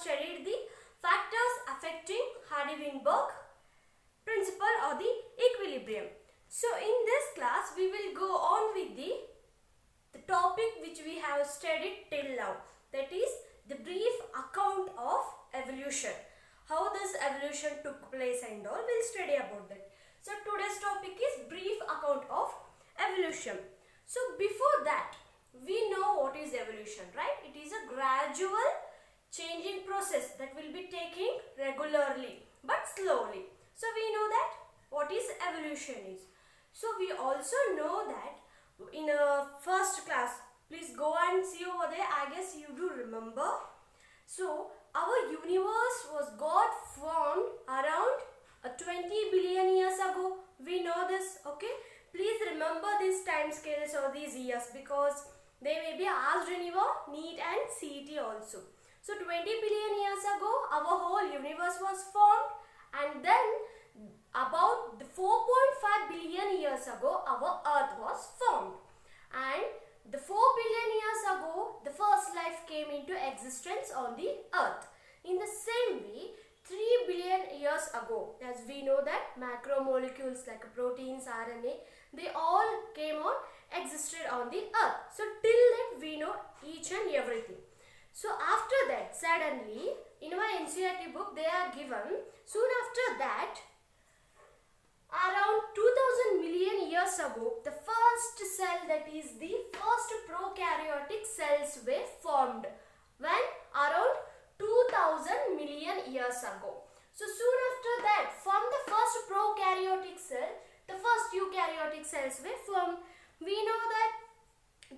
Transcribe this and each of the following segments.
studied the factors affecting Hardy-Weinberg principle or the equilibrium. So in this class we will go on with the topic which we have studied till now, that is the brief account of evolution. How this evolution took place and all, we'll study about that. So today's topic is brief account of evolution. So before that, we know what is evolution, right? It is a gradual changing process that will be taking regularly but slowly. So we know that what is evolution is. So we also know that in a first class, please go and see over there. I guess you do remember. So our universe got formed around 20 billion years ago. We know this, okay? Please remember these time scales or these years because they may be asked in your NEET and CET also. So 20 billion years ago our whole universe was formed, and then about 4.5 billion years ago our earth was formed, and the 4 billion years ago the first life came into existence on the earth. In the same way, 3 billion years ago, as we know that macromolecules like proteins, RNA, they all came on existed on the earth. So till then we know each and everything. So after that, suddenly in my NCERT book they are given, soon after that, around 2000 million years ago, the first cell, that is the first prokaryotic cells were formed. When? Around 2000 million years ago. So soon after that, from the first prokaryotic cell, the first eukaryotic cells were formed. We know that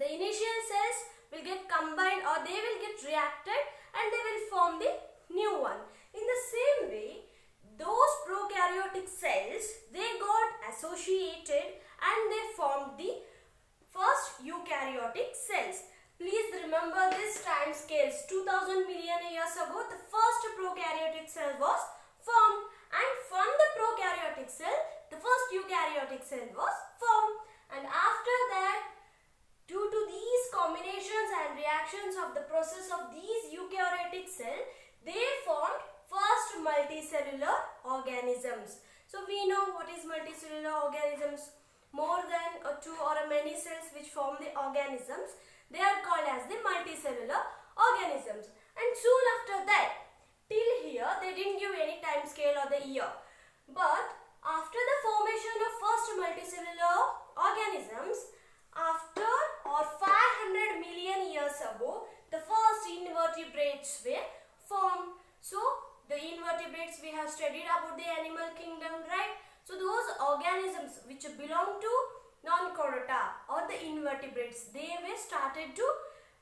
the initial cells will get combined or they will get reacted and they will form the new one. In the same way, those prokaryotic cells, they got associated and they formed the first eukaryotic cells. Please remember this time scales. 2000 million years ago, the first prokaryotic cell was formed, and from the prokaryotic cell, the first eukaryotic cell was formed. And after that, due to these combinations and reactions of the process of these eukaryotic cells, they formed first multicellular organisms. So we know what is multicellular organisms. More than two or many cells which form the organisms, they are called as the multicellular organisms. And soon after that, till here they didn't give any time scale or the year. But after the formation of first multicellular organisms, after or 500 million years ago, the first invertebrates were formed. So the invertebrates, we have studied about the animal kingdom, right? So those organisms which belong to non-chordata or the invertebrates, they were started to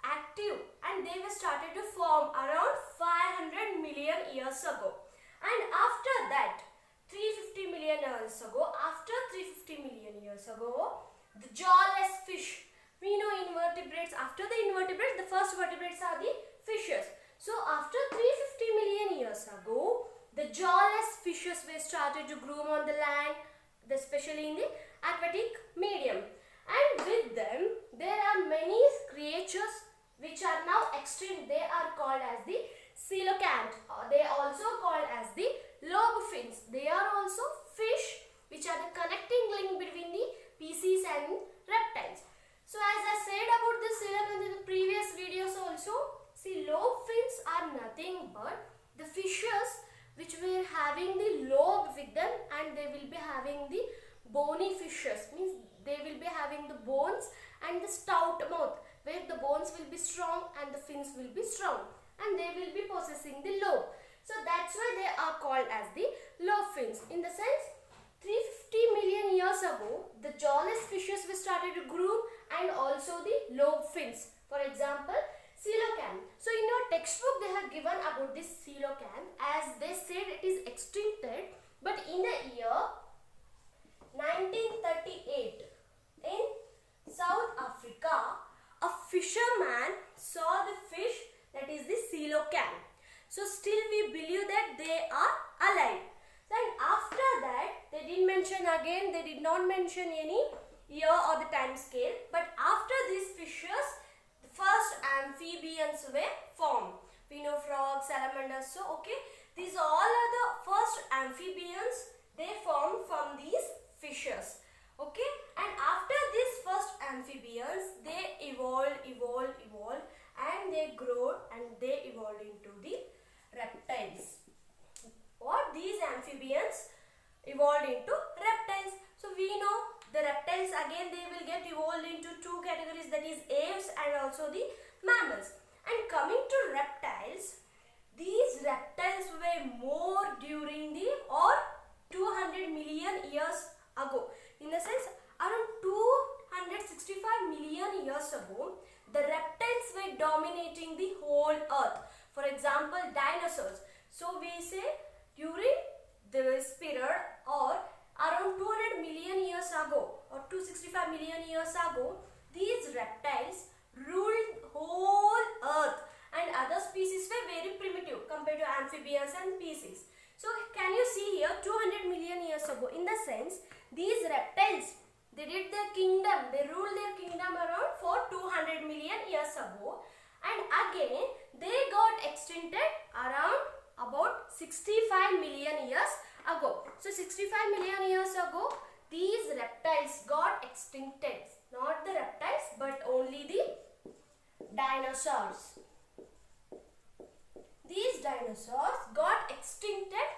active and they were started to form around 500 million years ago. And after that, 350 million years ago, the jawless fish. We know invertebrates. After the invertebrates, the first vertebrates are the fishes. So after 350 million years ago, the jawless fishes were started to groom on the land, especially in the aquatic medium. And with them, there are many creatures which are now extinct. They are called as the coelacanth, or they are also called as the lobefins. They are also fish which are the connecting link between the species and reptiles. So as I said about the coelacanth in the previous videos also, see, lobefins are nothing but the fishes which were having the lobe with them, and they will be having the bony fishes, means they will be having the bones and the stout mouth, where the bones will be strong and the fins will be strong, and they will be possessing the lobe. So that's why they are called as the lobe fins. In the sense, 350 million years ago, the jawless fishes were started to groom, and also the lobe fins. For example, coelacanth. So in your textbook they have given about this coelacanth, as they said it is extincted, but in the year 1938 in South Africa, a fisherman saw the fish, that is the coelacanth. So still we believe that they are alive. Then after that, they didn't mention again, they did not mention any year or the time scale, but after these fishes, the first amphibians were formed. We know frogs, salamanders. So okay, these all are the first amphibians. They formed from these fishes. Okay, and after these first amphibians, they evolved, and they grew and they evolved into the reptiles. What these amphibians evolved into reptiles. So we know the reptiles again they will get evolved into two categories, that is aves and also the mammals. And coming to reptiles, these reptiles were more during the or 200 million years ago. In the sense around 265 million years ago, the reptiles were dominating the whole earth. For example, dinosaurs. So we say during this period or around 200 million years ago or 265 million years ago, these reptiles ruled whole earth and other species were very primitive compared to amphibians and species. So can you see here 200 million years ago, in the sense these reptiles, they did their kingdom, they ruled their kingdom around for 200 million years ago, and again they got extincted around about 65 million years ago. So 65 million years ago, these reptiles got extincted. Not the reptiles but only the dinosaurs. These dinosaurs got extincted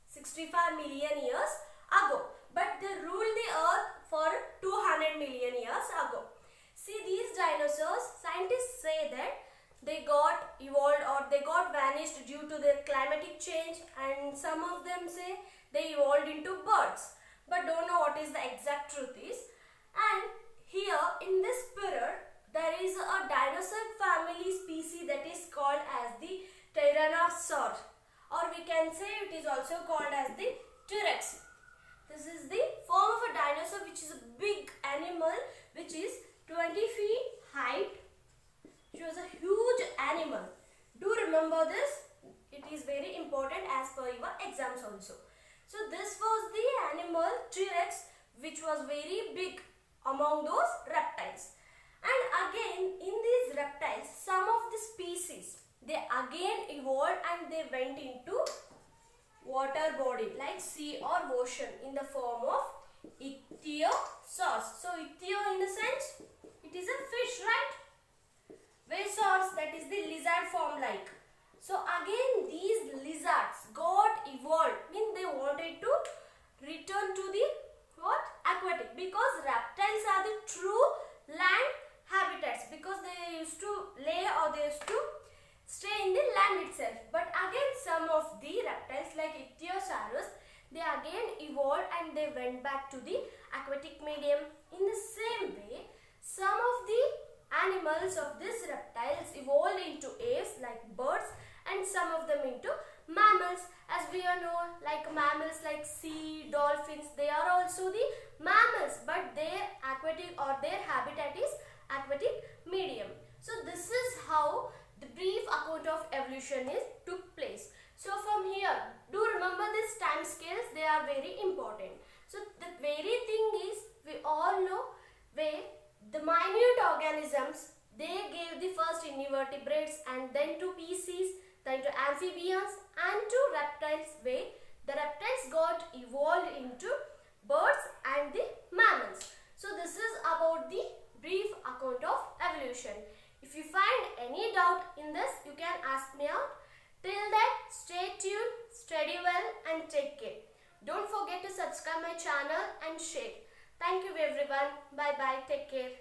65 million years ago, but they ruled the earth for 200 million years ago. See, these dinosaurs, scientists say that they got evolved or they got vanished due to the climatic change, and some of them say they evolved into birds, but don't know what is the exact truth is. And here in this period, there is a dinosaur family species that is called as the Tyrannosaur, or we can say it is also called as the T-Rex. This is the form of a dinosaur which is a big animal which is 20 feet height. It was a huge animal. Do remember this. It is very important as per your exams also. So this was the animal T-Rex which was very big among those reptiles. And again in these reptiles, some of the species, they again evolved and they went into water body like sea or ocean in the form of ichthyosaurs. So ichthyo in the sense it is a fish, right? Saurs, that is the lizard form like. So again these lizards got evolved, means they wanted to return to the what? Aquatic, because reptiles are the true land habitats, because they used to lay or they used to stay in the land itself. But again some of the reptiles like Ichthyosaurus, they again evolved and they went back to the aquatic medium. In the same way, some of the animals of these reptiles evolved into aves like birds, and some of them into mammals. As we all know, like mammals like sea, dolphins, they are also the mammals, but their aquatic or their habitat is aquatic medium. So this is how the brief account of evolution is took place. So from here, do remember these time scales, they are very important. So the very thing is, we all know where the minute organisms, they gave the first invertebrates and then to species, then to amphibians and to reptiles, where the reptiles got evolved into birds and the mammals. So this is about the brief account of evolution. If you find any doubt in this, you can ask me out. Till then, stay tuned, study well and take care. Don't forget to subscribe my channel and share. Thank you everyone. Bye bye. Take care.